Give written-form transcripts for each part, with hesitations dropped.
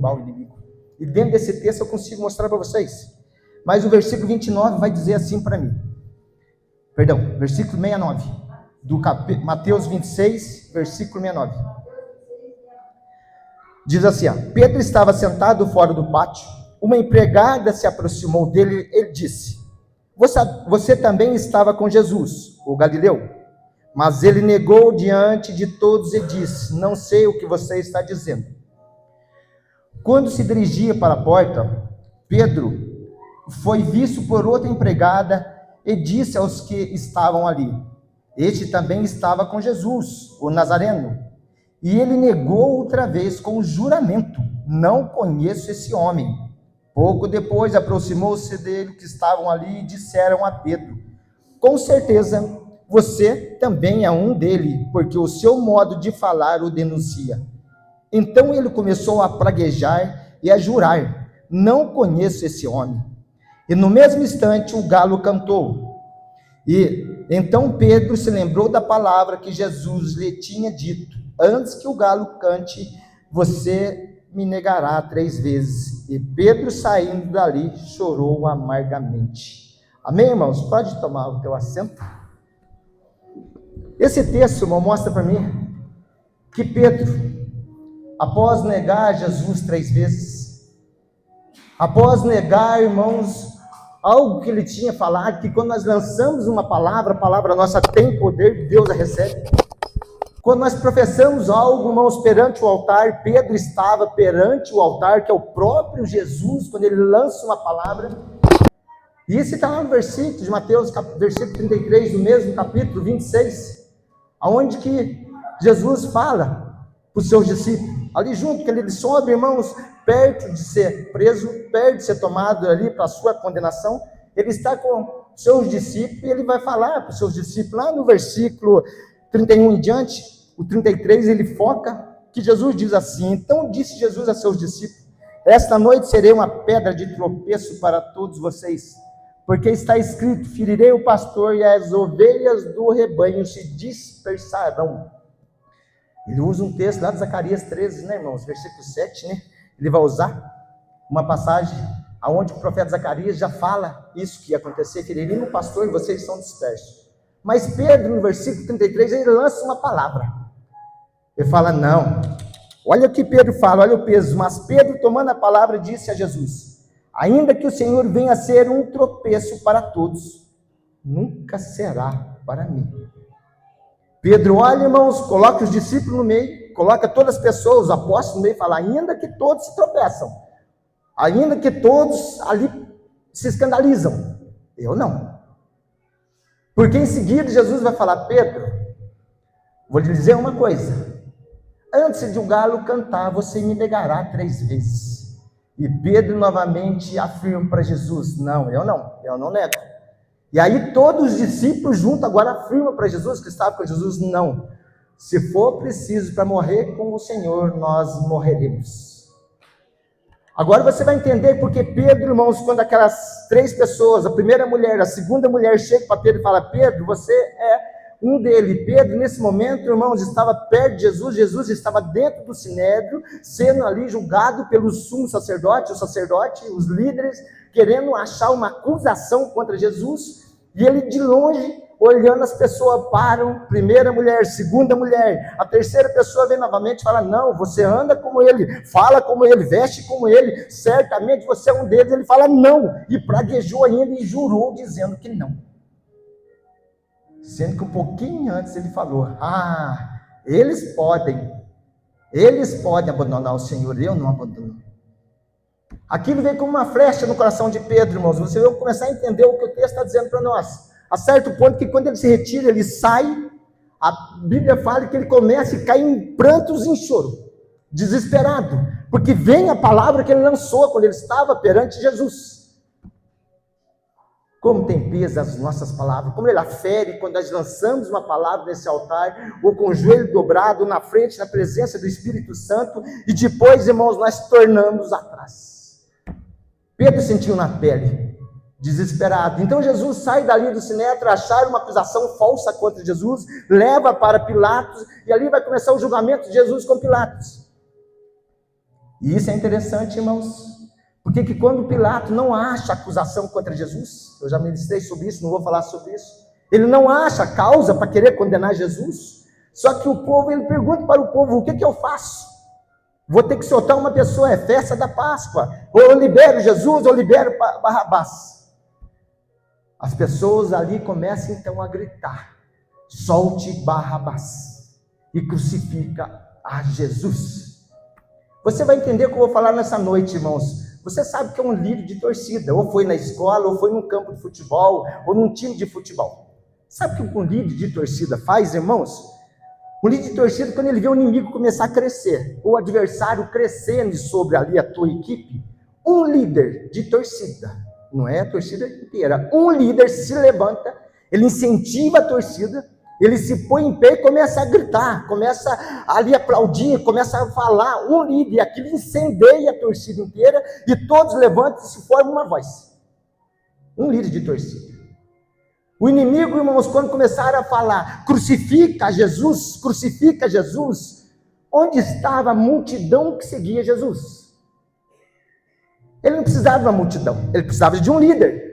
derrubar o inimigo. E dentro desse texto eu consigo mostrar para vocês. Mas o versículo 29 vai dizer assim para mim. Perdão, versículo 69. Do Mateus 26, versículo 69. Diz assim, Pedro estava sentado fora do pátio. Uma empregada se aproximou dele e disse: você também estava com Jesus, o Galileu? Mas ele negou diante de todos e disse: não sei o que você está dizendo. Quando se dirigia para a porta, Pedro foi visto por outra empregada e disse aos que estavam ali: este também estava com Jesus, o Nazareno. E ele negou outra vez com juramento: não conheço esse homem. Pouco depois aproximou-se dele que estavam ali e disseram a Pedro: com certeza você também é um dele, porque o seu modo de falar o denuncia. Então ele começou a praguejar e a jurar: não conheço esse homem. E no mesmo instante o galo cantou. E então Pedro se lembrou da palavra que Jesus lhe tinha dito: antes que o galo cante, você me negará 3 vezes. E Pedro, saindo dali, chorou amargamente. Amém, irmãos? Pode tomar o teu assento. Esse texto, irmão, mostra para mim que Pedro, após negar Jesus 3 vezes, após negar, irmãos, algo que ele tinha falado, que quando nós lançamos uma palavra, a palavra nossa tem poder, Deus a recebe. Quando nós professamos algo, irmãos, perante o altar, Pedro estava perante o altar, que é o próprio Jesus, quando ele lança uma palavra. E isso está lá no versículo de Mateus, versículo 33, do mesmo capítulo 26, aonde que Jesus fala para os seus discípulos, ali junto, que ele sobe, irmãos, perto de ser preso, perto de ser tomado ali para a sua condenação, ele está com os seus discípulos, e ele vai falar para os seus discípulos, lá no versículo 31 em diante, o 33, ele foca, que Jesus diz assim: então disse Jesus a seus discípulos: esta noite serei uma pedra de tropeço para todos vocês, porque está escrito: ferirei o pastor e as ovelhas do rebanho se dispersarão. Ele usa um texto lá de Zacarias 13, né, irmãos, versículo 7, né? Ele vai usar uma passagem onde o profeta Zacarias já fala isso que ia acontecer: ferirei o pastor e vocês são dispersos. Mas Pedro, no versículo 33, ele lança uma palavra. Ele fala: não, olha o que Pedro fala, olha o peso. Mas Pedro, tomando a palavra, disse a Jesus: ainda que o Senhor venha a ser um tropeço para todos, nunca será para mim. Pedro olha, irmãos, coloca os discípulos no meio, coloca todas as pessoas, os apóstolos no meio, e fala: ainda que todos se tropeçam, ainda que todos ali se escandalizam, eu não. Porque em seguida Jesus vai falar: Pedro, vou lhe dizer uma coisa: antes de o galo cantar, você me negará 3 vezes. E Pedro novamente afirma para Jesus: não, eu não nego. E aí todos os discípulos juntos agora afirmam para Jesus, que estava com Jesus: não, se for preciso para morrer com o Senhor, nós morreremos. Agora você vai entender porque Pedro, irmãos, quando aquelas 3 pessoas, a primeira mulher, a segunda mulher, chega para Pedro e fala: Pedro, você é um dele. Pedro, nesse momento, irmãos, estava perto de Jesus, Jesus estava dentro do sinédrio, sendo ali julgado pelo sumo sacerdote, os líderes, querendo achar uma acusação contra Jesus, e ele de longe, olhando as pessoas, param, primeira mulher, segunda mulher, a terceira pessoa vem novamente e fala: não, você anda como ele, fala como ele, veste como ele, certamente você é um deles. Ele fala: não, e praguejou ainda e jurou dizendo que não. Sendo que um pouquinho antes ele falou: eles podem abandonar o Senhor, eu não abandono. Aquilo veio como uma flecha no coração de Pedro, irmãos. Você vai começar a entender o que o texto está dizendo para nós. A certo ponto que quando ele se retira, ele sai, a Bíblia fala que ele começa e cai em prantos e em choro, desesperado, porque vem a palavra que ele lançou quando ele estava perante Jesus. Como tem peso as nossas palavras, como ele afere quando nós lançamos uma palavra nesse altar, ou com o joelho dobrado na frente, na presença do Espírito Santo, e depois, irmãos, nós tornamos atrás. Pedro sentiu na pele, desesperado. Então Jesus sai dali do sinédrio, achar uma acusação falsa contra Jesus, leva para Pilatos, e ali vai começar o julgamento de Jesus com Pilatos. E isso é interessante, irmãos, porque que quando Pilato não acha acusação contra Jesus, eu já ministrei sobre isso, não vou falar sobre isso, ele não acha causa para querer condenar Jesus, só que o povo, ele pergunta para o povo, o que eu faço? Vou ter que soltar uma pessoa, é festa da Páscoa, ou eu libero Jesus, ou eu libero Barrabás. As pessoas ali começam então a gritar, solte Barrabás, e crucifica a Jesus. Você vai entender o que eu vou falar nessa noite, irmãos. Você sabe que é um líder de torcida, ou foi na escola, ou foi num campo de futebol, ou num time de futebol. Sabe o que um líder de torcida faz, irmãos? Um líder de torcida, quando ele vê o inimigo começar a crescer, ou o adversário crescendo sobre ali a tua equipe, um líder de torcida, não é a torcida inteira, um líder se levanta, ele incentiva a torcida, ele se põe em pé e começa a gritar, começa ali a aplaudir, começa a falar, um líder, aquilo incendeia a torcida inteira, e todos levantam e se formam uma voz. Um líder de torcida. O inimigo, irmãos, quando começaram a falar, crucifica Jesus, onde estava a multidão que seguia Jesus? Ele não precisava de uma multidão, ele precisava de um líder.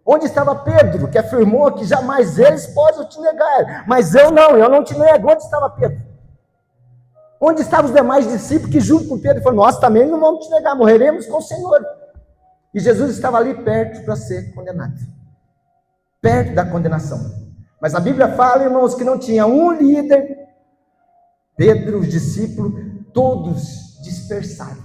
Onde estava Pedro, que afirmou que jamais eles possam te negar, mas eu não te nego. Onde estava Pedro? Onde estavam os demais discípulos que junto com Pedro falaram, nós também não vamos te negar, morreremos com o Senhor. E Jesus estava ali perto para ser condenado, perto da condenação. Mas a Bíblia fala, irmãos, que não tinha um líder. Pedro, os discípulos, todos dispersaram,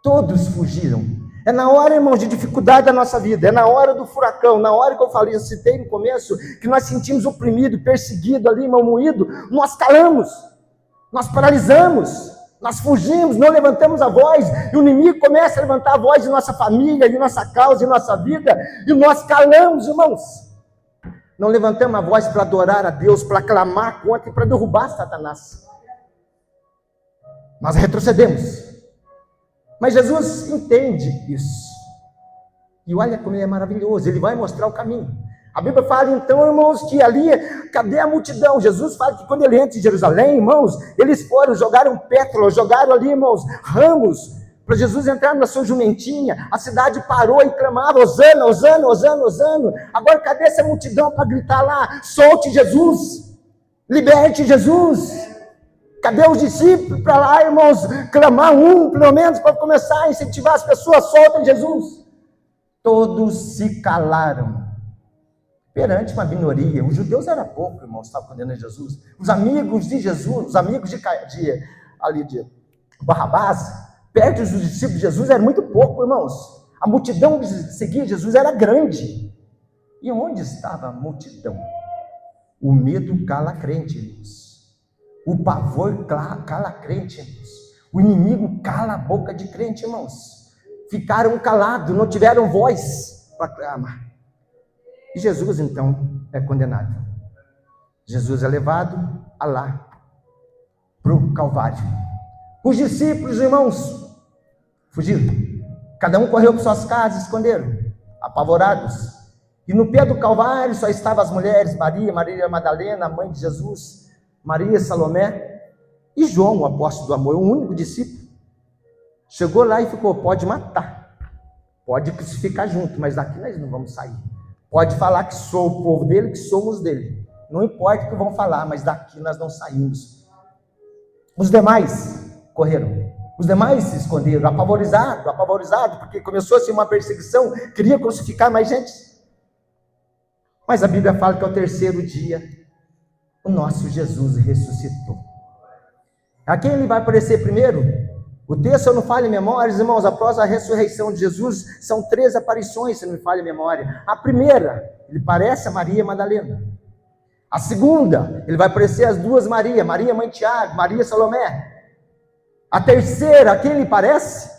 todos fugiram. É na hora, irmãos, de dificuldade da nossa vida, é na hora do furacão, na hora que eu citei no começo, que nós sentimos oprimido, perseguido ali, irmão, moído, nós calamos, nós paralisamos, nós fugimos, não levantamos a voz, e o inimigo começa a levantar a voz de nossa família, de nossa causa, de nossa vida, e nós calamos, irmãos. Não levantamos a voz para adorar a Deus, para clamar contra e para derrubar Satanás. Nós retrocedemos. Mas Jesus entende isso. E olha como ele é maravilhoso, ele vai mostrar o caminho. A Bíblia fala então, irmãos, que ali, cadê a multidão? Jesus fala que quando ele entra em Jerusalém, irmãos, eles foram, jogaram pétalas, jogaram ali, irmãos, ramos, para Jesus entrar na sua jumentinha. A cidade parou e clamava, Hosana, Hosana, Hosana, Hosana. Agora cadê essa multidão para gritar lá, solte Jesus, liberte Jesus? Cadê os discípulos para lá, irmãos, clamar pelo menos, para começar a incentivar as pessoas, soltem Jesus? Todos se calaram perante uma minoria. Os judeus eram pouco, irmãos, estavam condenando Jesus. Os amigos de Jesus, os amigos de Barrabás, perto dos discípulos de Jesus, era muito pouco, irmãos. A multidão que seguia Jesus era grande. E onde estava a multidão? O medo cala crente, irmãos. O pavor cala crente, irmãos. O inimigo cala a boca de crente, irmãos. Ficaram calados, não tiveram voz para clamar. E Jesus, então, é condenado. Jesus é levado lá, para o Calvário. Os discípulos, irmãos, fugiram. Cada um correu para suas casas, esconderam, apavorados. E no pé do Calvário só estavam as mulheres, Maria Madalena, a mãe de Jesus, Maria, Salomé e João, o apóstolo do amor, o único discípulo. Chegou lá e ficou, pode matar, pode crucificar junto, mas daqui nós não vamos sair. Pode falar que sou o povo dele, que somos dele. Não importa o que vão falar, mas daqui nós não saímos. Os demais correram. Os demais se esconderam, apavorado, porque começou assim uma perseguição, queria crucificar mais gente. Mas a Bíblia fala que ao terceiro dia, o nosso Jesus ressuscitou. A quem ele vai aparecer primeiro? O texto, eu não falha em memória, irmãos, após a ressurreição de Jesus, são 3 aparições, se não me falha a memória. A primeira, ele parece a Maria Madalena. A segunda, ele vai aparecer as 2 Maria, Maria mãe de Tiago, Maria Salomé. A terceira, a quem ele parece?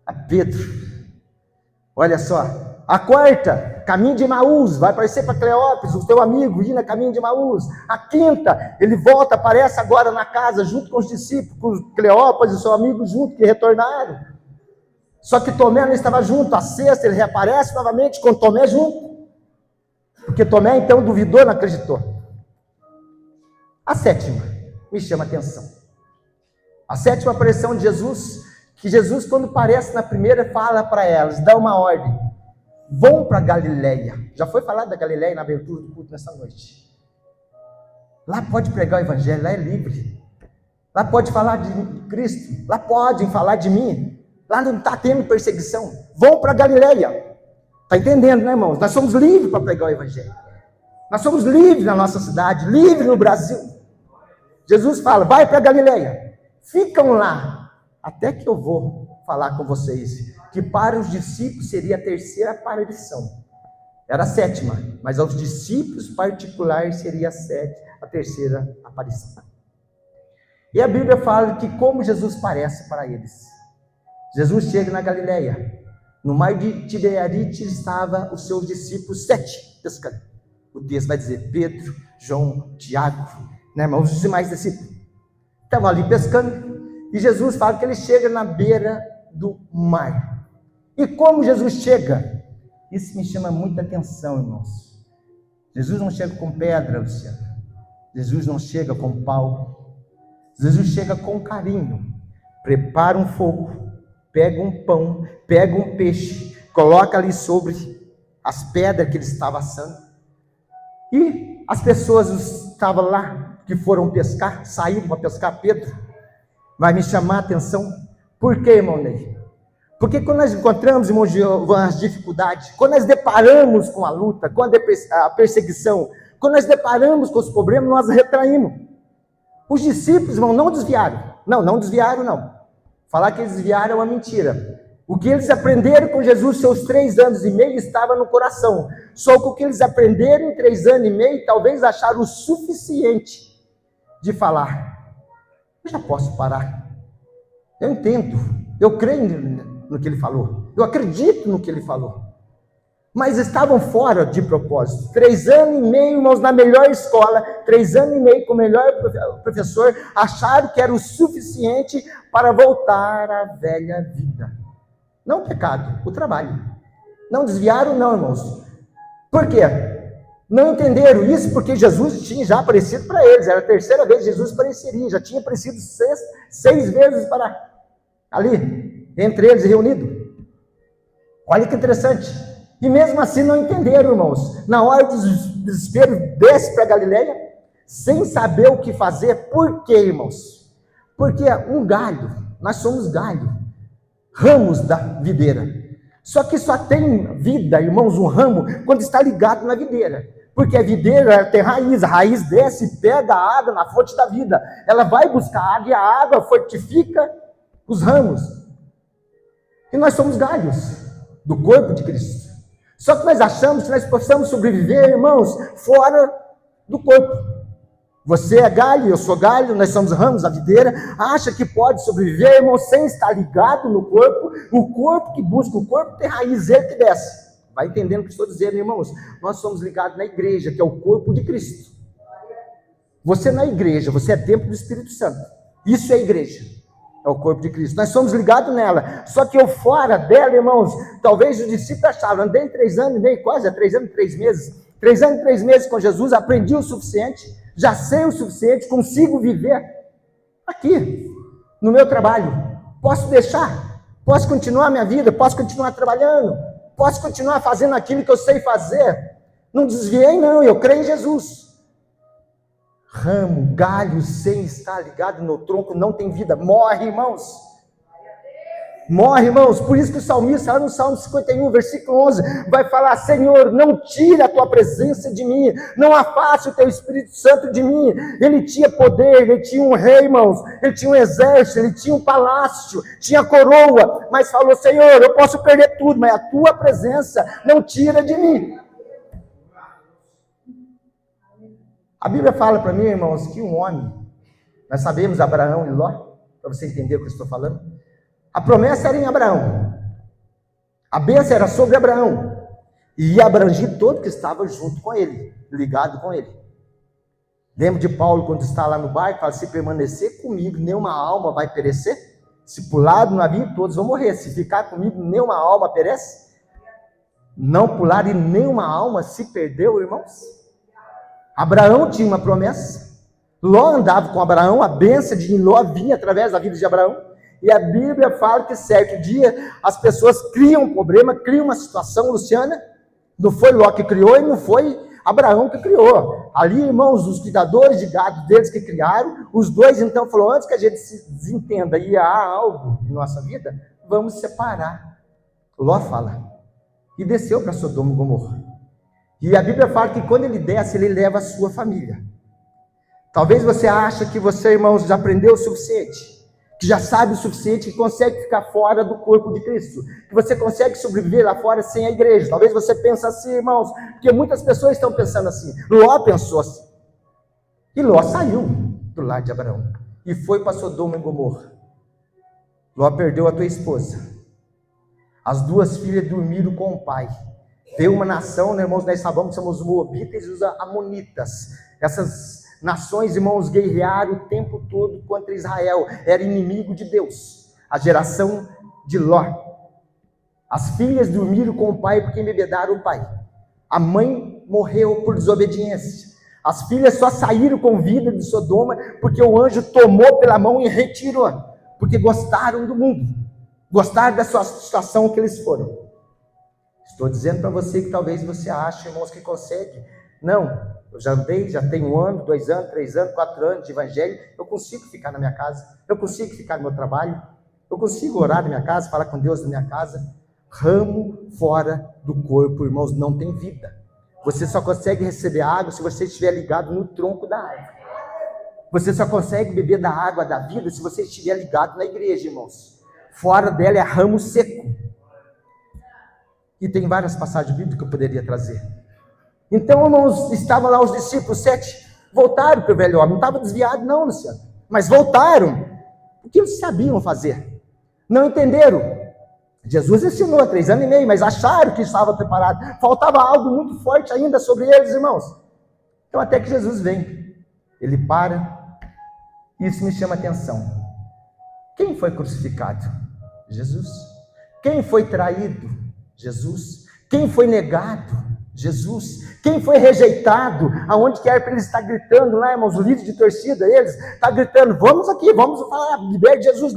A Pedro. Olha só. A quarta, caminho de Emaús, vai aparecer para Cleópis, o teu amigo, indo a caminho de Emaús. A quinta, ele volta, aparece agora na casa, junto com os discípulos, com Cleópis e seu amigo junto, que retornaram. Só que Tomé não estava junto. A sexta, ele reaparece novamente com Tomé junto. Porque Tomé, então, duvidou, não acreditou. A sétima, me chama a atenção. A sétima aparição de Jesus, que Jesus, quando aparece na primeira, fala para elas, dá uma ordem: vão para Galileia. Já foi falado da Galileia na abertura do culto nessa noite. Lá pode pregar o evangelho, lá é livre. Lá pode falar de Cristo, lá podem falar de mim. Lá não está tendo perseguição. Vão para Galileia. Está entendendo, né, irmãos? Nós somos livres para pregar o evangelho. Nós somos livres na nossa cidade, livres no Brasil. Jesus fala: vai para Galileia. Ficam lá, até que eu vou falar com vocês. Que para os discípulos seria a terceira aparição. Era a sétima, mas aos discípulos particulares seria a terceira aparição. E a Bíblia fala que como Jesus parece para eles. Jesus chega na Galileia. No mar de Tiberíades estavam os seus discípulos 7 pescando. O texto vai dizer Pedro, João, Tiago, né, irmãos, os demais discípulos. Estavam ali pescando. E Jesus fala que ele chega na beira do mar. E como Jesus chega? Isso me chama muita atenção, irmãos. Jesus não chega com pedra, Luciano. Jesus não chega com pau. Jesus chega com carinho. Prepara um fogo, pega um pão, pega um peixe, coloca ali sobre as pedras que ele estava assando. E as pessoas estavam lá, que foram pescar, saíram para pescar. Pedro vai me chamar a atenção. Por quê, irmão Ney? Porque quando nós encontramos, irmão Jeová, as dificuldades, quando nós deparamos com a luta, com a perseguição, quando nós deparamos com os problemas, nós retraímos. Os discípulos, irmão, não desviaram. Não desviaram, não. Falar que eles desviaram é uma mentira. O que eles aprenderam com Jesus, seus 3 anos e meio, estava no coração. Só que o que eles aprenderam em 3 anos e meio, talvez acharam o suficiente de falar: eu já posso parar. Eu entendo, eu creio no que ele falou, eu acredito no que ele falou. Mas estavam fora de propósito. 3 anos e meio, irmãos, na melhor escola, 3 anos e meio com o melhor professor, acharam que era o suficiente para voltar à velha vida. Não o pecado, o trabalho. Não desviaram, não, irmãos. Por quê? Não entenderam isso porque Jesus tinha já aparecido para eles. Era a terceira vez que Jesus apareceria. Já tinha aparecido 6 vezes para ali, entre eles reunidos. Olha que interessante. E mesmo assim não entenderam, irmãos. Na hora do desespero, desce para Galileia, sem saber o que fazer. Por quê, irmãos? Porque um galho, nós somos galho, ramos da videira. Só que só tem vida, irmãos, um ramo, quando está ligado na videira. Porque a videira tem raiz, a raiz desce e pega a água na fonte da vida. Ela vai buscar água e a água fortifica os ramos. E nós somos galhos do corpo de Cristo. Só que nós achamos que nós possamos sobreviver, irmãos, fora do corpo. Você é galho, eu sou galho, nós somos ramos da videira. Acha que pode sobreviver, irmão, sem estar ligado no corpo. O corpo que busca o corpo tem raiz, ele que desce. Vai entendendo o que estou dizendo, irmãos? Nós somos ligados na igreja, que é o corpo de Cristo. Você não é igreja, você é templo do Espírito Santo. Isso é igreja. É o corpo de Cristo. Nós somos ligados nela. Só que eu fora dela, irmãos, talvez os discípulos achavam, andei 3 anos e meio, quase 3 anos e 3 meses. 3 anos e 3 meses com Jesus, aprendi o suficiente, já sei o suficiente, consigo viver aqui, no meu trabalho. Posso deixar? Posso continuar minha vida? Posso continuar trabalhando? Posso continuar fazendo aquilo que eu sei fazer? Não desviei, não, eu creio em Jesus. Ramo, galho, sem estar ligado no tronco, não tem vida, morre, irmãos. Morre, irmãos. Por isso que o salmista, lá no Salmo 51, versículo 11, vai falar: Senhor, não tira a tua presença de mim, não afaste o teu Espírito Santo de mim. Ele tinha poder, ele tinha um rei, irmãos, ele tinha um exército, ele tinha um palácio, tinha coroa, mas falou: Senhor, eu posso perder tudo, mas a tua presença não tira de mim. A Bíblia fala para mim, irmãos, que um homem, nós sabemos Abraão e Ló, para você entender o que eu estou falando. A promessa era em Abraão, a bênção era sobre Abraão, e ia abranger todo que estava junto com ele, ligado com ele. Lembra de Paulo quando está lá no barco, fala: se permanecer comigo, nenhuma alma vai perecer. Se pular do navio, todos vão morrer. Se ficar comigo, nenhuma alma perece. Não pular e nenhuma alma se perdeu, irmãos. Abraão tinha uma promessa, Ló andava com Abraão, a bênção de Ló vinha através da vida de Abraão, E a Bíblia fala que certo dia as pessoas criam um problema, criam uma situação, Luciana, não foi Ló que criou e não foi Abraão que criou. Ali, irmãos, os cuidadores de gado deles que criaram, os dois então falaram, antes que a gente se desentenda e há algo em nossa vida, vamos separar. Ló fala, e desceu para Sodoma e Gomorra. E a Bíblia fala que quando ele desce, ele leva a sua família. Talvez você ache que você, irmãos, já aprendeu o suficiente, que já sabe o suficiente, que consegue ficar fora do corpo de Cristo, que você consegue sobreviver lá fora sem a igreja. Talvez você pense assim, irmãos, porque muitas pessoas estão pensando assim. Ló pensou assim. E Ló saiu do lar de Abraão e foi para Sodoma e Gomorra. Ló perdeu a tua esposa. As duas filhas dormiram com o pai. Veio uma nação, né, irmãos, nós sabemos que somos os Moabitas e os Amonitas. Essas nações, irmãos, guerrearam o tempo todo contra Israel, era inimigo de Deus, a geração de Ló. As filhas dormiram com o pai porque embebedaram o pai. A mãe morreu por desobediência. As filhas só saíram com vida de Sodoma porque o anjo tomou pela mão e retirou, porque gostaram do mundo, gostaram da sua situação que eles foram. Estou dizendo para você que talvez você ache, irmãos, que consegue. Não. Eu já andei, já tenho 1 ano, 2 anos, 3 anos, 4 anos de evangelho, eu consigo ficar na minha casa, eu consigo ficar no meu trabalho, eu consigo orar na minha casa, falar com Deus na minha casa. Ramo fora do corpo, irmãos, não tem vida. Você só consegue receber água se você estiver ligado no tronco da árvore. Você só consegue beber da água da vida se você estiver ligado na igreja, irmãos. Fora dela é ramo seco. E tem várias passagens bíblicas que eu poderia trazer. Então, irmãos, estavam lá os discípulos, 7, voltaram para o velho homem, não estava desviado não, Luciano, mas voltaram, o que eles sabiam fazer? Não entenderam. Jesus ensinou há 3 anos e meio, mas acharam que estava preparado, faltava algo muito forte ainda sobre eles, irmãos. Então, até que Jesus vem, ele para, isso me chama a atenção. Quem foi crucificado? Jesus. Quem foi traído? Jesus. Quem foi negado? Jesus. Quem foi rejeitado, aonde quer para eles estar gritando lá, irmãos, o líder de torcida, eles está gritando, vamos aqui, vamos falar, liberte Jesus,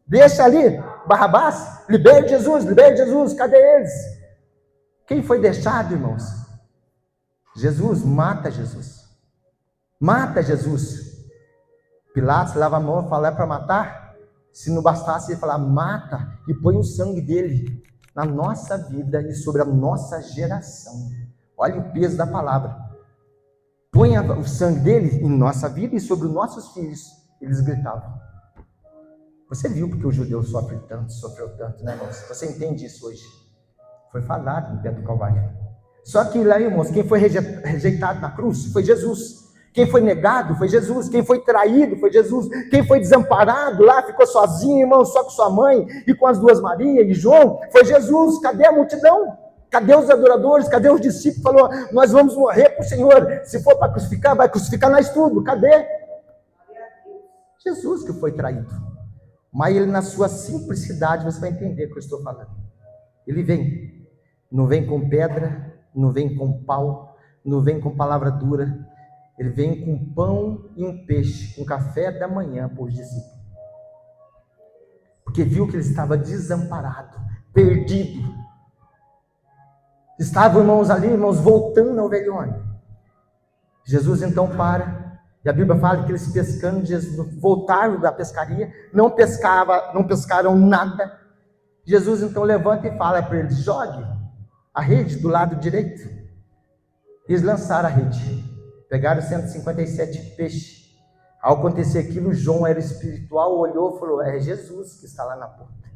deixa ali, Barrabás, liberte Jesus, cadê eles? Quem foi deixado, irmãos? Jesus, mata Jesus, Pilatos lava a mão e fala, é para matar? Se não bastasse ele falar, mata e põe o sangue dele na nossa vida e sobre a nossa geração. Olha o peso da palavra. Põe o sangue dele em nossa vida e sobre os nossos filhos. Eles gritavam. Você viu porque o judeu sofreu tanto, né, irmãos? Você entende isso hoje? Foi falado no pé do Calvário. Só que lá, irmãos, quem foi rejeitado na cruz foi Jesus. Quem foi negado foi Jesus, quem foi traído foi Jesus, quem foi desamparado lá, ficou sozinho, irmão, só com sua mãe e com as duas Maria e João, foi Jesus. Cadê a multidão? Cadê os adoradores? Cadê os discípulos? Falou, nós vamos morrer para o Senhor, se for para crucificar, vai crucificar nós tudo. Cadê? Jesus que foi traído, mas ele na sua simplicidade, você vai entender o que eu estou falando. Ele vem, não vem com pedra, não vem com pau, não vem com palavra dura. Ele vem com pão e um peixe, com café da manhã para os discípulos. Porque viu que ele estava desamparado, perdido. Estavam, irmãos, ali, irmãos, voltando ao velho homem. Jesus então para, e a Bíblia fala que eles pescando, voltaram da pescaria, não pescaram nada. Jesus então levanta e fala para eles, jogue a rede do lado direito. Eles lançaram a rede. Pegaram 157 peixes. Ao acontecer aquilo, João era espiritual, olhou e falou, é Jesus que está lá na porta.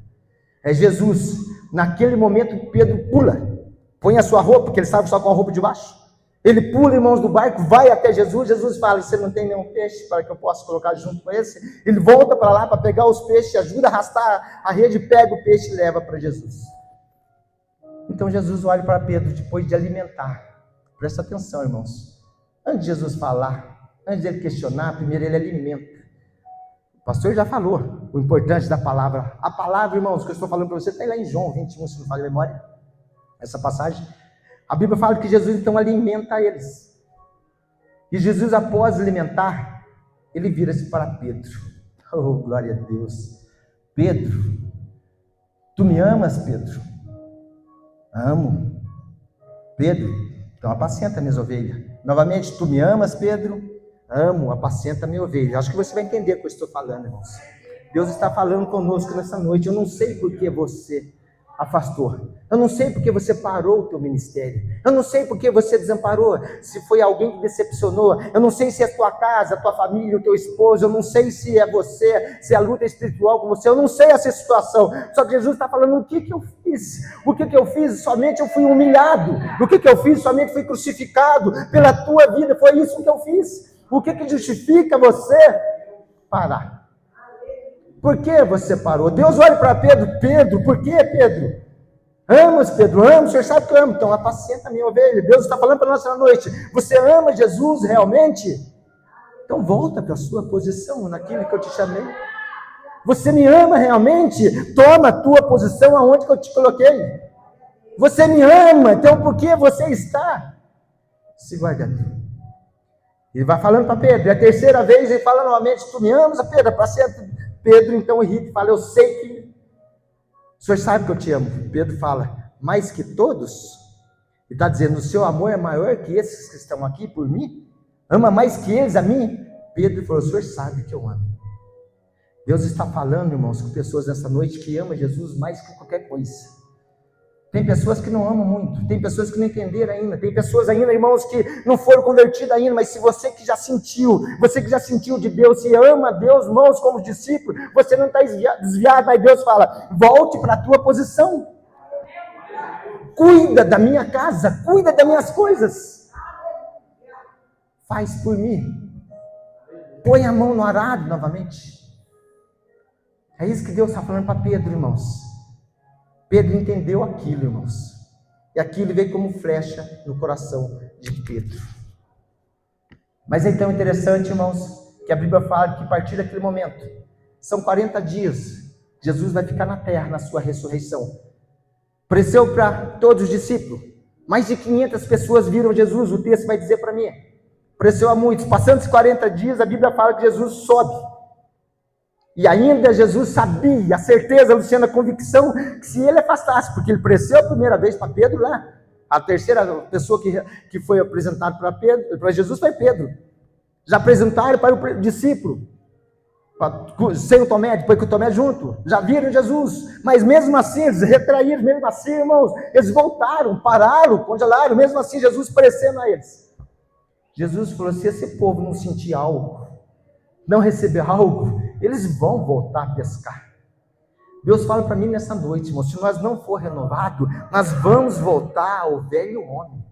É Jesus. Naquele momento, Pedro pula, põe a sua roupa, porque ele estava só com a roupa de baixo. Ele pula, irmãos, do barco, vai até Jesus. Jesus fala, você não tem nenhum peixe para que eu possa colocar junto com esse? Ele volta para lá para pegar os peixes, ajuda a arrastar a rede, pega o peixe e leva para Jesus. Então Jesus olha para Pedro, depois de alimentar. Presta atenção, irmãos. Antes de Jesus falar, antes de ele questionar, primeiro ele alimenta. O pastor já falou o importante da palavra. A palavra, irmãos, que eu estou falando para você, está lá em João 21, se não falha a memória, essa passagem. A Bíblia fala que Jesus então alimenta eles. E Jesus, após alimentar, ele vira-se para Pedro. Oh, glória a Deus. Pedro, tu me amas, Pedro? Amo. Pedro, então apacenta minhas ovelhas. Novamente, tu me amas, Pedro? Amo, apacenta minha ovelha. Acho que você vai entender o que eu estou falando, irmãos. Deus está falando conosco nessa noite. Eu não sei por que você afastou. Eu não sei porque você parou o teu ministério. Eu não sei porque você desamparou. Se foi alguém que decepcionou. Eu não sei se é a tua casa, a tua família, o teu esposo. Eu não sei se é você, se é a luta espiritual com você. Eu não sei essa situação. Só que Jesus está falando o que eu fiz. O que eu fiz? Somente eu fui humilhado. O que eu fiz? Somente fui crucificado pela tua vida. Foi isso que eu fiz. O que justifica você parar? Por que você parou? Deus olha para Pedro. Pedro, por que, Pedro? Amas, Pedro? Amo, o senhor sabe que eu amo. Então apacenta a minha ovelha. Deus está falando para nós essa noite. Você ama Jesus realmente? Então volta para a sua posição naquilo que eu te chamei. Você me ama realmente? Toma a tua posição aonde que eu te coloquei. Você me ama, então por que você está se guardando? Ele vai falando para Pedro. E a terceira vez ele fala novamente, tu me amas, Pedro? Apacenta. Pedro então irrita e fala, eu sei que o senhor sabe que eu te amo. Pedro fala, mais que todos? Ele está dizendo, o seu amor é maior que esses que estão aqui por mim? Ama mais que eles a mim? Pedro falou, o senhor sabe que eu amo. Deus está falando, irmãos, com pessoas nessa noite que amam Jesus mais que qualquer coisa. Tem pessoas que não amam muito, tem pessoas que não entenderam ainda, tem pessoas ainda, irmãos, que não foram convertidas ainda, mas se você que já sentiu de Deus, se ama a Deus, irmãos, como discípulo, você não está desviado, mas Deus fala, volte para a tua posição, cuida da minha casa, cuida das minhas coisas, faz por mim, põe a mão no arado novamente. É isso que Deus está falando para Pedro, irmãos. Pedro entendeu aquilo, irmãos. E aquilo veio como flecha no coração de Pedro. Mas é então interessante, irmãos, que a Bíblia fala que a partir daquele momento, são 40 dias, Jesus vai ficar na terra na sua ressurreição. Apareceu para todos os discípulos. Mais de 500 pessoas viram Jesus, o texto vai dizer para mim. Apareceu a muitos. Passando os 40 dias, a Bíblia fala que Jesus sobe. E ainda Jesus sabia, a certeza, Luciana, a convicção, que se ele afastasse, porque ele apareceu a primeira vez para Pedro lá, a terceira pessoa que foi apresentada para Jesus foi Pedro. Já apresentaram para o discípulo, sem o Tomé, depois que o Tomé junto, já viram Jesus, mas mesmo assim, eles retraíram, mesmo assim, irmãos, eles voltaram, pararam, congelaram, mesmo assim, Jesus aparecendo a eles. Jesus falou, se esse povo não sentir algo, não receber algo, eles vão voltar a pescar. Deus fala para mim nessa noite, irmão, se nós não for renovado, nós vamos voltar ao velho homem.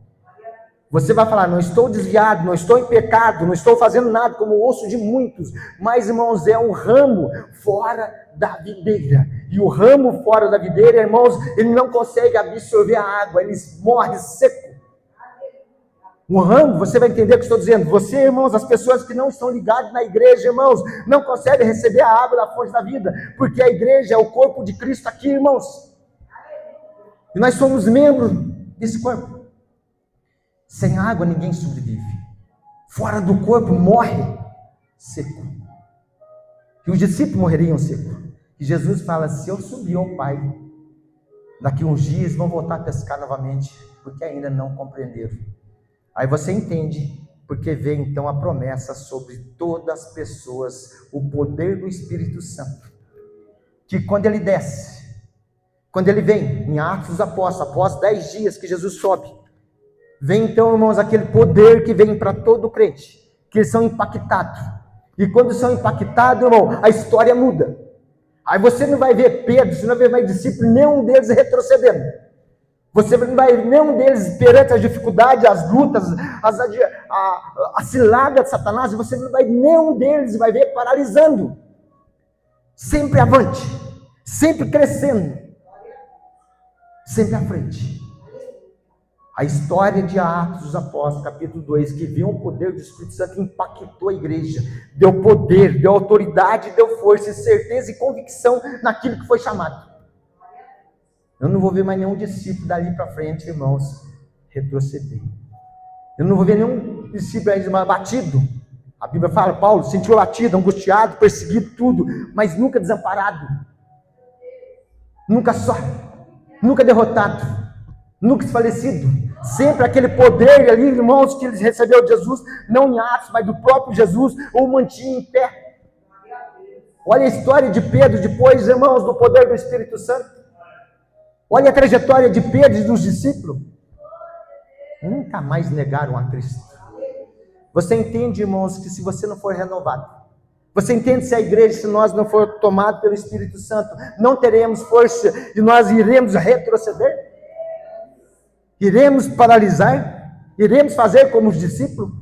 Você vai falar, não estou desviado, não estou em pecado, não estou fazendo nada, como o osso de muitos, mas, irmãos, é um ramo fora da videira, e o ramo fora da videira, irmãos, ele não consegue absorver a água, ele morre seco. Um ramo, você vai entender o que eu estou dizendo. Você, irmãos, as pessoas que não estão ligadas na igreja, irmãos, não conseguem receber a água da fonte da vida, porque a igreja é o corpo de Cristo aqui, irmãos. E nós somos membros desse corpo. Sem água ninguém sobrevive. Fora do corpo morre seco. E os discípulos morreriam seco. E Jesus fala, se eu subir ao Pai, daqui uns dias vão voltar a pescar novamente, porque ainda não compreenderam. Aí você entende, porque vem então a promessa sobre todas as pessoas, o poder do Espírito Santo, que quando ele desce, quando ele vem, em Atos dos Apóstolos, após 10 dias que Jesus sobe, vem então, irmãos, aquele poder que vem para todo crente, que eles são impactados, e quando são impactados, irmão, a história muda. Aí você não vai ver Pedro, você não vai ver mais discípulos, nenhum deles retrocedendo. Você não vai ver nenhum deles perante as dificuldades, as lutas, a cilada de Satanás, você não vai ver nenhum deles, vai ver paralisando. Sempre avante, sempre crescendo, sempre à frente. A história de Atos dos Apóstolos, capítulo 2, que viu o poder do Espírito Santo, impactou a igreja, deu poder, deu autoridade, deu força, certeza e convicção naquilo que foi chamado. Eu não vou ver mais nenhum discípulo dali para frente, irmãos, retroceder. Eu não vou ver nenhum discípulo aí batido. A Bíblia fala, Paulo sentiu latido, angustiado, perseguido, tudo, mas nunca desamparado. nunca só, nunca derrotado, nunca desfalecido. Sempre aquele poder ali, irmãos, que eles receberam de Jesus, não em Atos, mas do próprio Jesus, o mantinha em pé. Olha a história de Pedro depois, irmãos, do poder do Espírito Santo. Olha a trajetória de Pedro e dos discípulos. Nunca mais negaram a Cristo. Você entende, irmãos, que se você não for renovado, você entende se a igreja, se nós não for tomados pelo Espírito Santo, não teremos força e nós iremos retroceder? Iremos paralisar? Iremos fazer como os discípulos?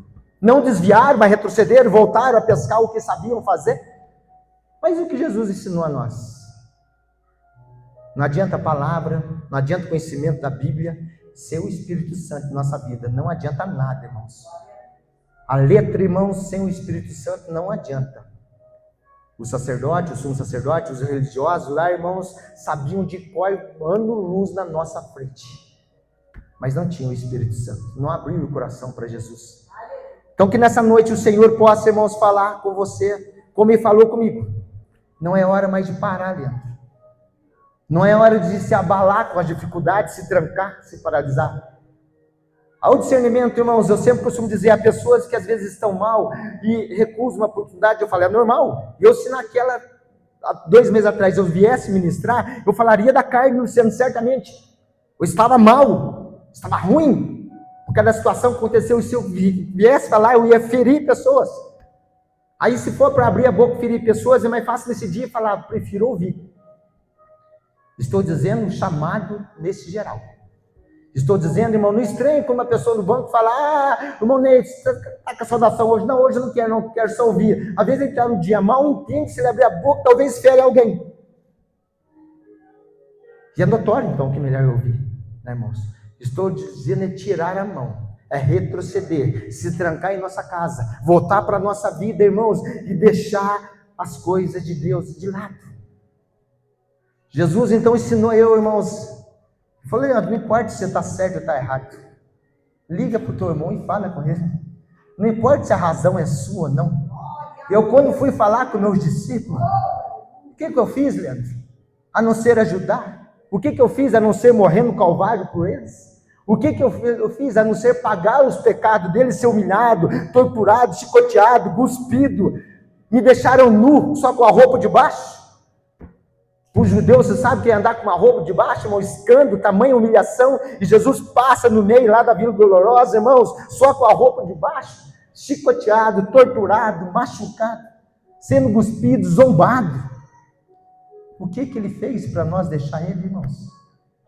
Não desviar, mas retroceder, voltar a pescar o que sabiam fazer? Mas o que Jesus ensinou a nós? Não adianta a palavra, não adianta o conhecimento da Bíblia, sem o Espírito Santo em nossa vida, não adianta nada, irmãos. A letra, irmãos, sem o Espírito Santo não adianta. O sacerdote, o sumo sacerdote, os religiosos lá, irmãos, sabiam de cor ano-luz na nossa frente, mas não tinham o Espírito Santo, não abriram o coração para Jesus. Então que nessa noite o Senhor possa, irmãos, falar com você, como Ele falou comigo. Não é hora mais de parar, Leandro. Não é hora de se abalar com as dificuldades, se trancar, se paralisar. Ao discernimento, irmãos, eu sempre costumo dizer a pessoas que às vezes estão mal e recusam uma oportunidade, eu falei, é normal. Eu, se naquela, 2 meses atrás, eu viesse ministrar, eu falaria da carne sendo certamente. Eu estava mal, estava ruim, por causa da situação que aconteceu, e se eu viesse falar, eu ia ferir pessoas. Aí se for para abrir a boca e ferir pessoas, é mais fácil nesse dia falar, prefiro ouvir. Estou dizendo um chamado nesse geral. Estou dizendo, irmão, não estranhe como a pessoa no banco fala, irmão Ney, você está com a saudação hoje? Não, hoje eu não quero só ouvir. Às vezes ele está no dia mal, entende, se ele abrir a boca, talvez fere alguém. E é notório, então, que é melhor ouvir, né, irmãos? Estou dizendo é tirar a mão, é retroceder, se trancar em nossa casa, voltar para a nossa vida, irmãos, e deixar as coisas de Deus de lado. Jesus, então, ensinou eu, irmãos, falei, não importa se você está certo ou está errado, liga para o teu irmão e fala com ele, não importa se a razão é sua ou não. Eu, quando fui falar com meus discípulos, o que eu fiz, Leandro? A não ser ajudar? O que eu fiz a não ser morrer no Calvário por eles? O que eu fiz a não ser pagar os pecados deles, ser humilhado, torturado, chicoteado, cuspido, me deixaram nu, só com a roupa de baixo? Para os judeus, você sabe que é andar com uma roupa de baixo, um escândalo, tamanha humilhação, e Jesus passa no meio lá da Vila Dolorosa, irmãos, só com a roupa de baixo, chicoteado, torturado, machucado, sendo cuspido, zombado. O que ele fez para nós deixar ele, irmãos?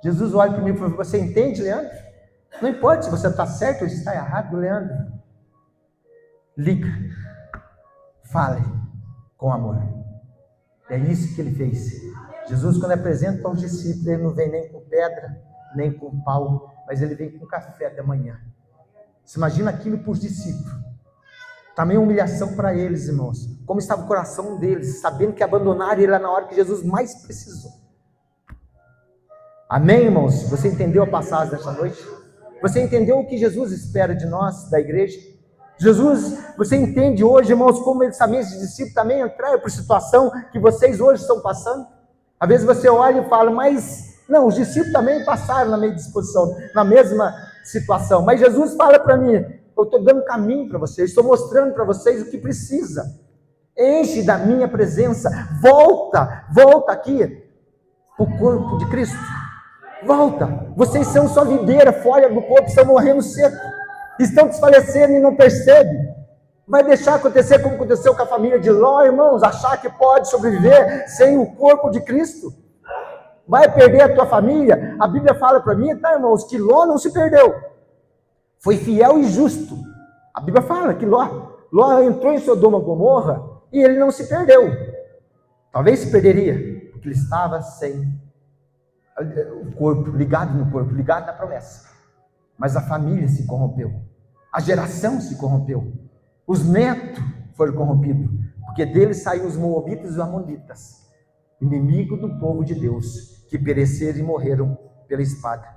Jesus olha para mim e fala, você entende, Leandro? Não importa se você está certo ou está errado, Leandro. Liga, fale com amor. É isso que ele fez. Jesus, quando apresenta aos discípulos, ele não vem nem com pedra, nem com pau, mas ele vem com café da manhã. Você imagina aquilo para os discípulos. Também humilhação para eles, irmãos. Como estava o coração deles, sabendo que abandonaram ele lá na hora que Jesus mais precisou. Amém, irmãos? Você entendeu a passagem desta noite? Você entendeu o que Jesus espera de nós, da igreja? Jesus, você entende hoje, irmãos, como esses discípulos também entraram por situação que vocês hoje estão passando? Às vezes você olha e fala, mas não, os discípulos também passaram na mesma disposição, na mesma situação. Mas Jesus fala para mim, eu estou dando caminho para vocês, estou mostrando para vocês o que precisa. Enche da minha presença, volta aqui para o corpo de Cristo. Volta, vocês são só videira, folha do corpo, estão morrendo seco, estão desfalecendo e não percebem. Vai deixar acontecer como aconteceu com a família de Ló, irmãos, achar que pode sobreviver sem o corpo de Cristo? Vai perder a tua família? A Bíblia fala para mim, tá, irmãos, que Ló não se perdeu, foi fiel e justo. A Bíblia fala que Ló entrou em Sodoma e Gomorra e ele não se perdeu. Talvez se perderia, porque ele estava sem o corpo, ligado no corpo, ligado na promessa. Mas a família se corrompeu, a geração se corrompeu, os netos foram corrompidos, porque deles saíram os moabitas e os amonitas, inimigo do povo de Deus, que pereceram e morreram pela espada.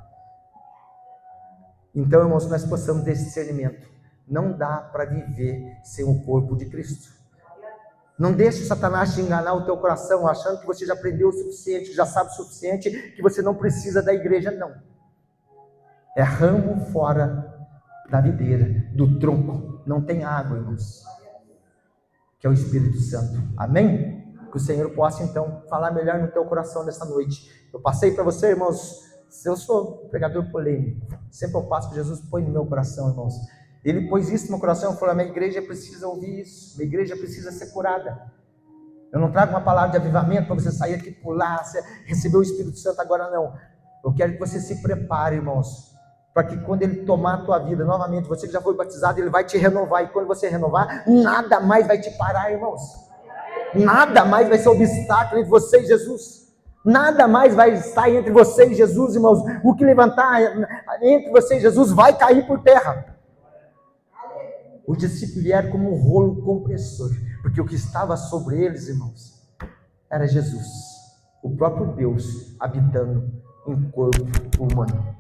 Então, irmãos, nós possamos ter esse discernimento. Não dá para viver sem o corpo de Cristo. Não deixe o Satanás te enganar o teu coração, achando que você já aprendeu o suficiente, que já sabe o suficiente, que você não precisa da igreja, não. É ramo fora da videira, do tronco. Não tem água, irmãos. Que é o Espírito Santo. Amém? Que o Senhor possa, então, falar melhor no teu coração nessa noite. Eu passei para você, irmãos, eu sou pregador polêmico. Sempre eu passo que Jesus põe no meu coração, irmãos. Ele pôs isso no meu coração e falou: a minha igreja precisa ouvir isso. Minha igreja precisa ser curada. Eu não trago uma palavra de avivamento para você sair aqui, pular, receber o Espírito Santo agora, não. Eu quero que você se prepare, irmãos, para que quando Ele tomar a tua vida novamente, você que já foi batizado, Ele vai te renovar. E quando você renovar, nada mais vai te parar, irmãos. Nada mais vai ser obstáculo entre você e Jesus. Nada mais vai estar entre você e Jesus, irmãos. O que levantar entre você e Jesus vai cair por terra. Os discípulos vieram como um rolo compressor, porque o que estava sobre eles, irmãos, era Jesus, o próprio Deus habitando em corpo humano.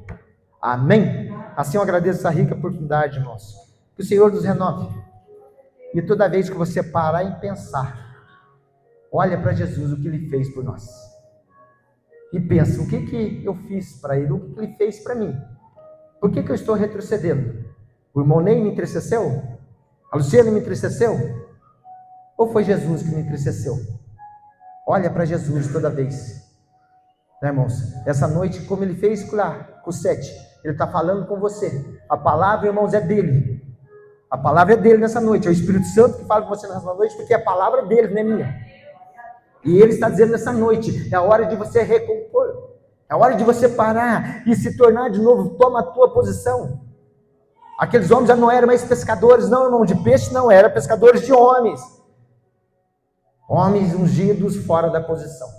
Amém? Assim eu agradeço essa rica oportunidade, irmãos. Que o Senhor nos renove. E toda vez que você parar e pensar, olha para Jesus, o que Ele fez por nós. E pensa, o que eu fiz para Ele, o que Ele fez para mim. Por que eu estou retrocedendo? O irmão Ney me entristeceu? A Luciana me entristeceu? Ou foi Jesus que me entristeceu? Olha para Jesus toda vez. Né, irmãos? Essa noite, como Ele fez lá com o 7, Ele está falando com você. A palavra, irmãos, é dEle. A palavra é dEle nessa noite. É o Espírito Santo que fala com você nessa noite, porque a palavra é dEle, não é minha. E Ele está dizendo nessa noite, é a hora de você recompor. É a hora de você parar e se tornar de novo. Toma a tua posição. Aqueles homens já não eram mais pescadores, não, irmão, de peixe, não, eram pescadores de homens. Homens ungidos fora da posição.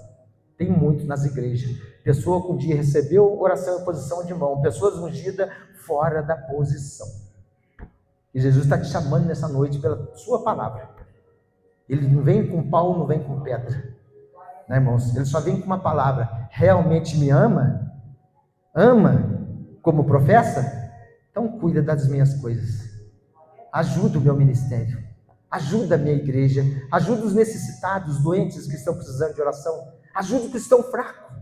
Tem muito nas igrejas. Pessoa que um dia recebeu oração em posição de mão. Pessoas ungidas fora da posição. E Jesus está te chamando nessa noite pela sua palavra. Ele não vem com pau, não vem com pedra. Né, irmãos? Ele só vem com uma palavra. Realmente me ama? Ama como professa? Então cuida das minhas coisas. Ajuda o meu ministério. Ajuda a minha igreja. Ajuda os necessitados, os doentes que estão precisando de oração. Ajuda os que estão fracos.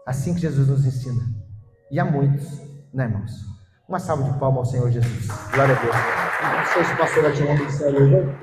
Assim que Jesus nos ensina. E há muitos, né, irmãos? Uma salva de palmas ao Senhor Jesus. Glória a Deus. Não sei se o pastor vai tirar o ministério hoje.